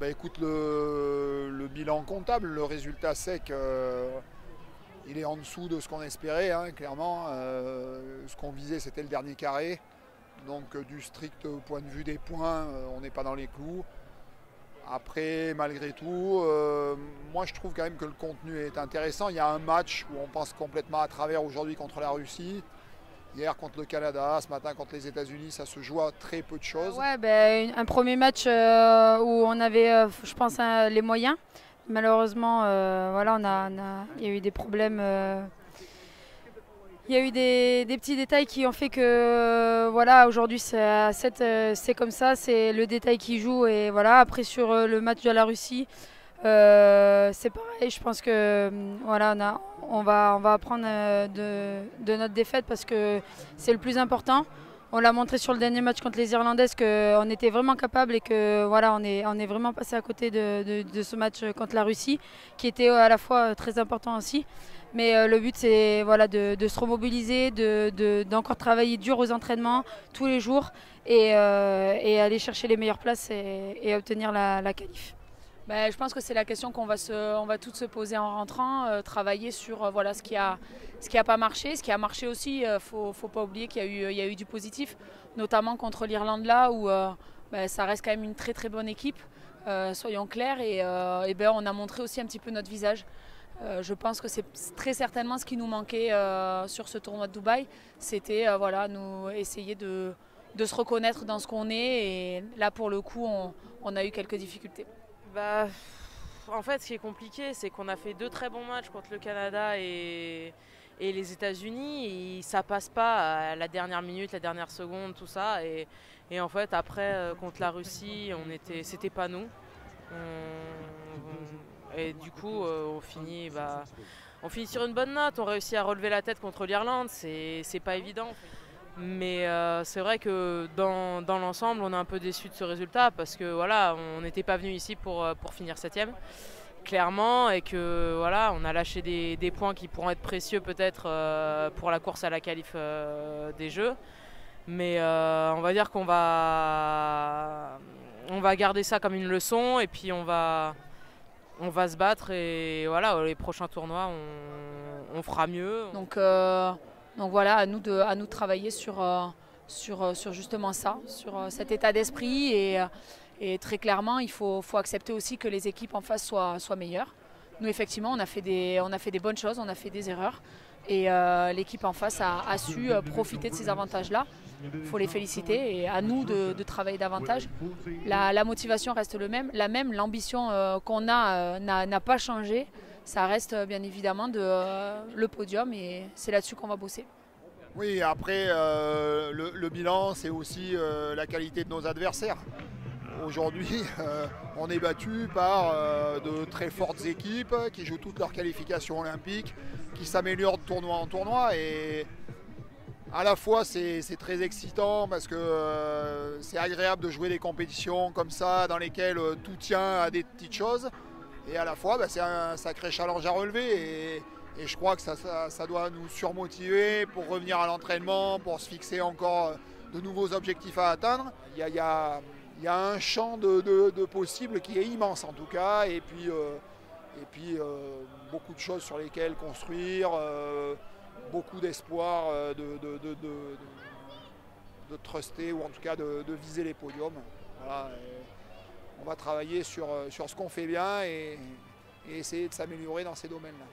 Écoute, le bilan comptable, le résultat sec, il est en dessous de ce qu'on espérait, hein, clairement. Ce qu'on visait, c'était le dernier carré. Donc du strict point de vue des points, on n'est pas dans les clous. Après, malgré tout, moi je trouve quand même que le contenu est intéressant. Il y a un match où on passe complètement à travers aujourd'hui contre la Russie. Hier contre le Canada, ce matin contre les États-Unis, ça se joue à très peu de choses. Ouais, un premier match où on avait, je pense, les moyens. Malheureusement, voilà, il y a eu des problèmes. Il y a eu des petits détails qui ont fait que voilà, aujourd'hui c'est comme ça, c'est le détail qui joue. Et voilà, après sur le match de la Russie, c'est pareil. Je pense que voilà, on va apprendre de notre défaite parce que c'est le plus important. On l'a montré sur le dernier match contre les Irlandaises qu'on était vraiment capable et que voilà, on est vraiment passé à côté de ce match contre la Russie, qui était à la fois très important aussi. Mais le but, c'est voilà, de se remobiliser, d'encore travailler dur aux entraînements tous les jours et aller chercher les meilleures places et obtenir la qualif. Je pense que c'est la question on va toutes se poser en rentrant, travailler sur voilà, ce qui a pas marché. Ce qui a marché aussi, faut pas oublier qu'il y a eu du positif, notamment contre l'Irlande là où ça reste quand même une très très bonne équipe, soyons clairs, on a montré aussi un petit peu notre visage. Je pense que c'est très certainement ce qui nous manquait sur ce tournoi de Dubaï, c'était voilà, nous essayer de se reconnaître dans ce qu'on est, et là pour le coup on a eu quelques difficultés. Bah, En fait, ce qui est compliqué, c'est qu'on a fait deux très bons matchs contre le Canada et les États-Unis. Et ça passe pas à la dernière minute, la dernière seconde, tout ça. Et en fait, après, contre la Russie, c'était pas nous. Et du coup, on finit sur une bonne note. On réussit à relever la tête contre l'Irlande. C'est pas évident. Mais c'est vrai que dans l'ensemble, on est un peu déçu de ce résultat parce que voilà, on n'était pas venu ici pour finir septième, clairement, et que voilà, on a lâché des points qui pourront être précieux peut-être pour la course à la qualif des Jeux. Mais on va dire on va garder ça comme une leçon et puis on va se battre et voilà, les prochains tournois, on fera mieux. Donc voilà, à nous de travailler sur justement ça, sur cet état d'esprit. Et très clairement, il faut accepter aussi que les équipes en face soient meilleures. Nous, effectivement, on a fait des bonnes choses, on a fait des erreurs. Et l'équipe en face a su profiter de ces avantages-là. Il faut les féliciter et à nous de travailler davantage. La motivation reste la même, l'ambition qu'on a n'a pas changé. Ça reste bien évidemment le podium et c'est là-dessus qu'on va bosser. Oui, après, le bilan, c'est aussi la qualité de nos adversaires. Aujourd'hui, on est battu par de très fortes équipes qui jouent toutes leurs qualifications olympiques, qui s'améliorent de tournoi en tournoi. Et à la fois, c'est très excitant parce que c'est agréable de jouer des compétitions comme ça, dans lesquelles tout tient à des petites choses. Et à la fois, c'est un sacré challenge à relever. Et je crois que ça doit nous surmotiver pour revenir à l'entraînement, pour se fixer encore de nouveaux objectifs à atteindre. Il y a un champ de possibles qui est immense en tout cas. Et puis beaucoup de choses sur lesquelles construire, beaucoup d'espoir de truster ou en tout cas de viser les podiums. Voilà. On va travailler sur ce qu'on fait bien et essayer de s'améliorer dans ces domaines-là.